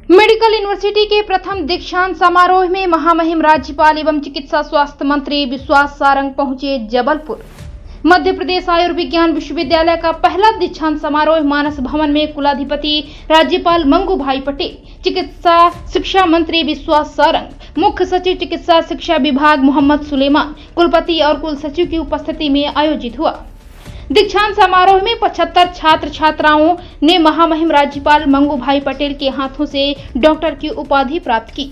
Medical university के प्रथम दीक्षांत समारोह में महामहिम राज्यपाल एवं चिकित्सा स्वास्थ्य मंत्री विश्वास सारंग पहुंचे। जबलपुर मध्य प्रदेश आयुर्विज्ञान विश्वविद्यालय का पहला दीक्षांत समारोह मानस भवन में कुलाधिपति राज्यपाल मंगू भाई पटेल, चिकित्सा शिक्षा मंत्री विश्वास सारंग, मुख्य सचिव चिकित्सा शिक्षा विभाग मोहम्मद सुलेमान, कुलपति और कुल सचिव की उपस्थिति में आयोजित हुआ। दीक्षांत समारोह में 75 छात्र छात्राओं ने महामहिम राज्यपाल मंगू भाई पटेल के हाथों से डॉक्टर की उपाधि प्राप्त की।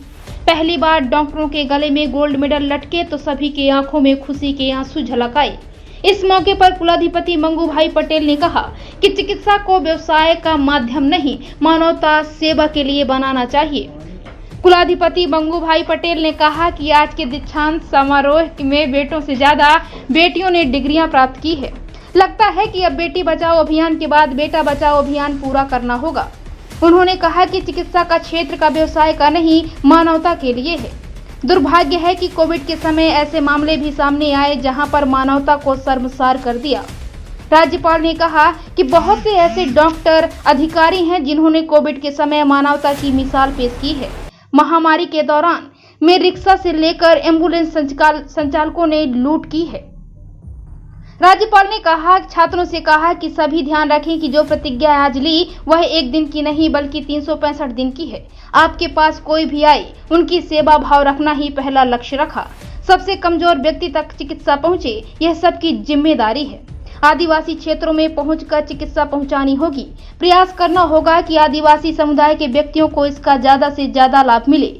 पहली बार डॉक्टरों के गले में गोल्ड मेडल लटके तो सभी की आंखों में खुशी के आंसू झलक आए। इस मौके पर कुलाधिपति मंगू भाई पटेल ने कहा कि चिकित्सा को व्यवसाय का माध्यम नहीं, मानवता सेवा के लिए बनाना चाहिए। कुलाधिपति मंगू भाई पटेल ने कहा कि आज के दीक्षांत समारोह में बेटों से ज्यादा बेटियों ने डिग्रियां प्राप्त की है। लगता है कि अब बेटी बचाओ अभियान के बाद बेटा बचाओ अभियान पूरा करना होगा। उन्होंने कहा कि चिकित्सा का क्षेत्र का व्यवसाय का नहीं, मानवता के लिए है। दुर्भाग्य है कि कोविड के समय ऐसे मामले भी सामने आए जहां पर मानवता को शर्मसार कर दिया। राज्यपाल ने कहा कि बहुत से ऐसे डॉक्टर अधिकारी हैं जिन्होंने कोविड के समय मानवता की मिसाल पेश की है। महामारी के दौरान में रिक्शा से लेकर एम्बुलेंस संचालकों ने लूट की है। राज्यपाल ने कहा छात्रों से कहा कि सभी ध्यान रखें कि जो प्रतिज्ञा आज ली वह एक दिन की नहीं बल्कि 365 दिन की है। आपके पास कोई भी आए उनकी सेवा भाव रखना ही पहला लक्ष्य रखा। सबसे कमजोर व्यक्ति तक चिकित्सा पहुंचे, यह सबकी जिम्मेदारी है। आदिवासी क्षेत्रों में पहुंचकर चिकित्सा पहुंचानी होगी। प्रयास करना होगा कि आदिवासी समुदाय के व्यक्तियों को इसका ज्यादा से ज्यादा लाभ मिले।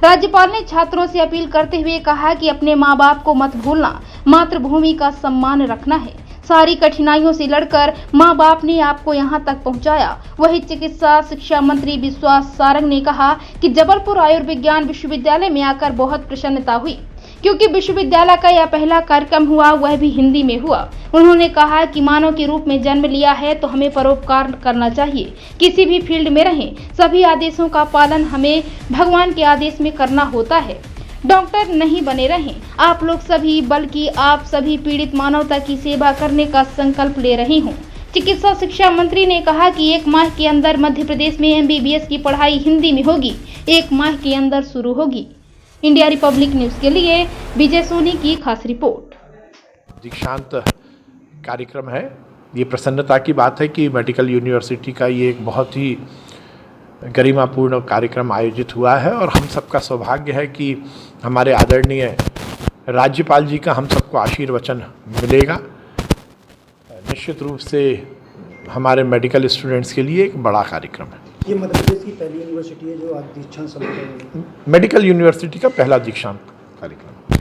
राज्यपाल ने छात्रों से अपील करते हुए कहा कि अपने माँ बाप को मत भूलना, मातृभूमि का सम्मान रखना है। सारी कठिनाइयों से लड़कर माँ बाप ने आपको यहाँ तक पहुँचाया। वही चिकित्सा शिक्षा मंत्री विश्वास सारंग ने कहा कि जबलपुर आयुर्विज्ञान विश्वविद्यालय में आकर बहुत प्रसन्नता हुई, क्योंकि विश्वविद्यालय का यह पहला कार्यक्रम हुआ, वह भी हिंदी में हुआ। उन्होंने कहा कि मानव के रूप में जन्म लिया है तो हमें परोपकार करना चाहिए। किसी भी फील्ड में रहें, सभी आदेशों का पालन हमें भगवान के आदेश में करना होता है। डॉक्टर नहीं बने रहें आप लोग सभी, बल्कि आप सभी पीड़ित मानवता की सेवा करने का संकल्प ले रही हूँ। चिकित्सा शिक्षा मंत्री ने कहा कि 1 माह के अंदर मध्य प्रदेश में MBBS की पढ़ाई हिंदी में होगी, 1 माह के अंदर शुरू होगी। इंडिया रिपब्लिक न्यूज के लिए विजय सोनी की खास रिपोर्ट। दीक्षांत कार्यक्रम है। ये प्रसन्नता की बात है कि मेडिकल यूनिवर्सिटी का ये एक बहुत ही गरिमापूर्ण कार्यक्रम आयोजित हुआ है और हम सबका सौभाग्य है कि हमारे आदरणीय राज्यपाल जी का हम सबको आशीर्वचन मिलेगा। निश्चित रूप से हमारे मेडिकल स्टूडेंट्स के लिए एक बड़ा कार्यक्रम है। ये मध्य प्रदेश की पहली यूनिवर्सिटी है जो आज दीक्षांत समारोह, मेडिकल यूनिवर्सिटी का पहला दीक्षांत कार्यक्रम।